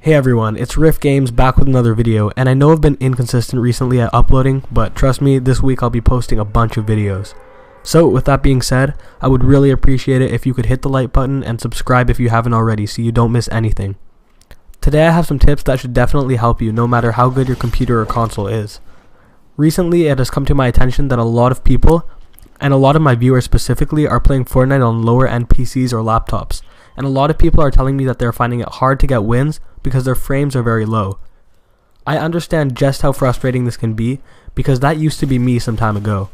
Hey everyone, it's Riff Games back with another video, and I know I've been inconsistent recently at uploading, but trust me, this week I'll be posting a bunch of videos. So with that being said, I would really appreciate it if you could hit the like button and subscribe if you haven't already so you don't miss anything. Today I have some tips that should definitely help you no matter how good your computer or console is. Recently it has come to my attention that a lot of people, and a lot of my viewers specifically, are playing Fortnite on lower end PCs or laptops, and a lot of people are telling me that they're finding it hard to get wins because their frames are very low. I understand just how frustrating this can be because that used to be me some time ago.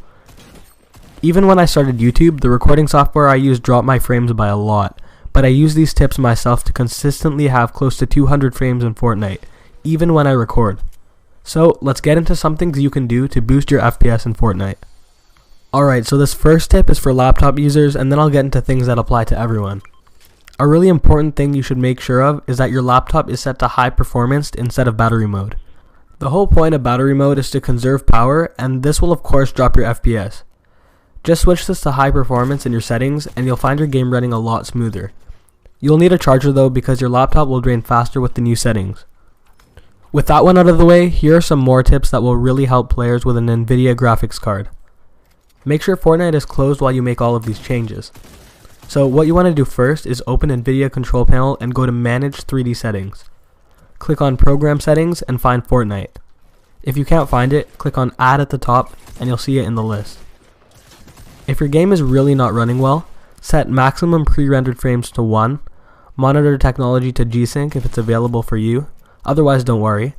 Even when I started YouTube, the recording software I used dropped my frames by a lot, but I use these tips myself to consistently have close to 200 frames in Fortnite, even when I record. So let's get into some things you can do to boost your FPS in Fortnite. Alright, so this first tip is for laptop users, and then I'll get into things that apply to everyone. A really important thing you should make sure of is that your laptop is set to high performance instead of battery mode. The whole point of battery mode is to conserve power, and this will of course drop your FPS. Just switch this to high performance in your settings and you'll find your game running a lot smoother. You'll need a charger though because your laptop will drain faster with the new settings. With that one out of the way, here are some more tips that will really help players with an NVIDIA graphics card. Make sure Fortnite is closed while you make all of these changes. So what you want to do first is open NVIDIA control panel and go to Manage 3D Settings. Click on Program Settings and find Fortnite. If you can't find it, click on Add at the top and you'll see it in the list. If your game is really not running well, set maximum pre-rendered frames to 1, monitor technology to G-Sync if it's available for you, otherwise don't worry.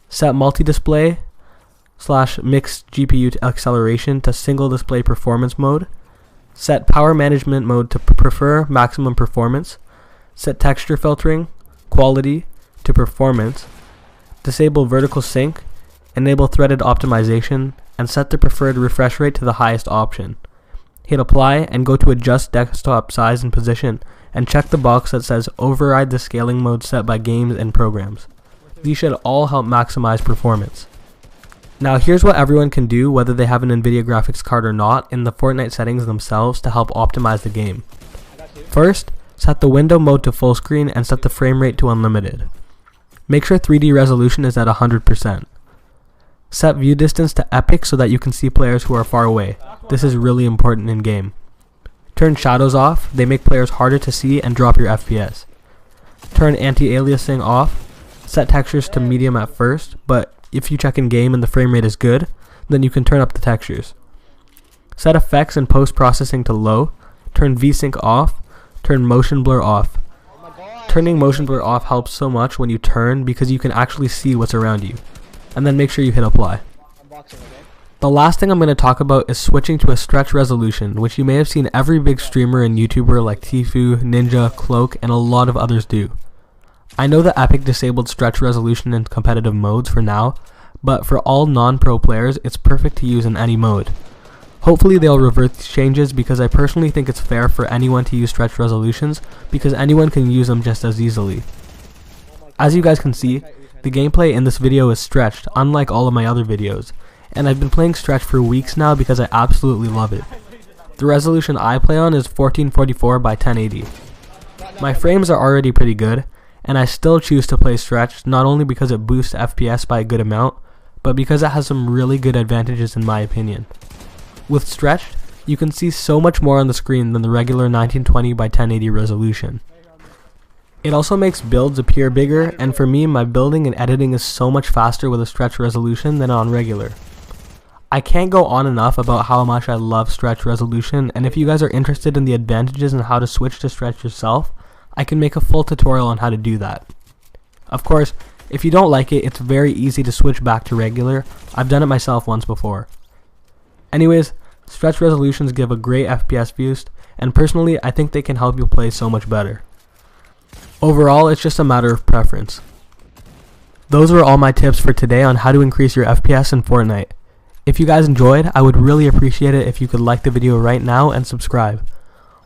Set multi-display / mixed GPU acceleration to single display performance mode. Set power management mode to prefer maximum performance. Set texture filtering, quality to performance. Disable vertical sync, enable threaded optimization, and set the preferred refresh rate to the highest option. Hit apply and go to adjust desktop size and position and check the box that says override the scaling mode set by games and programs. These should all help maximize performance. Now here's what everyone can do whether they have an NVIDIA graphics card or not in the Fortnite settings themselves to help optimize the game. First, set the window mode to full screen and set the frame rate to unlimited. Make sure 3D resolution is at 100%. Set view distance to epic so that you can see players who are far away. This is really important in game. Turn shadows off, they make players harder to see and drop your FPS. Turn anti-aliasing off, set textures to medium at first, but if you check in game and the frame rate is good, then you can turn up the textures. Set effects and post-processing to low, turn VSync off, turn motion blur off. Turning motion blur off helps so much when you turn because you can actually see what's around you. And then make sure you hit apply. The last thing I'm going to talk about is switching to a stretch resolution, which you may have seen every big streamer and YouTuber like Tfue, Ninja, Cloak, and a lot of others do. I know that Epic disabled stretch resolution in competitive modes for now, but for all non-pro players, it's perfect to use in any mode. Hopefully they'll revert these changes because I personally think it's fair for anyone to use stretch resolutions because anyone can use them just as easily. As you guys can see, the gameplay in this video is stretched, unlike all of my other videos, and I've been playing stretch for weeks now because I absolutely love it. The resolution I play on is 1444 by 1080. My frames are already pretty good, and I still choose to play stretched not only because it boosts FPS by a good amount, but because it has some really good advantages in my opinion. With stretched, you can see so much more on the screen than the regular 1920 by 1080 resolution. It also makes builds appear bigger, and for me, my building and editing is so much faster with a stretch resolution than on regular. I can't go on enough about how much I love stretch resolution, and if you guys are interested in the advantages and how to switch to stretch yourself, I can make a full tutorial on how to do that. Of course, if you don't like it, it's very easy to switch back to regular. I've done it myself once before. Anyways, stretch resolutions give a great FPS boost, and personally, I think they can help you play so much better. Overall, it's just a matter of preference. Those were all my tips for today on how to increase your FPS in Fortnite. If you guys enjoyed, I would really appreciate it if you could like the video right now and subscribe.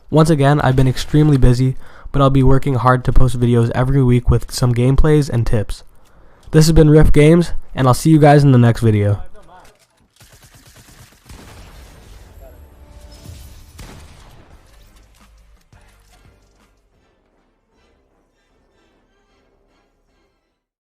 Once again, I've been extremely busy, but I'll be working hard to post videos every week with some gameplays and tips. This has been Riff Games, and I'll see you guys in the next video.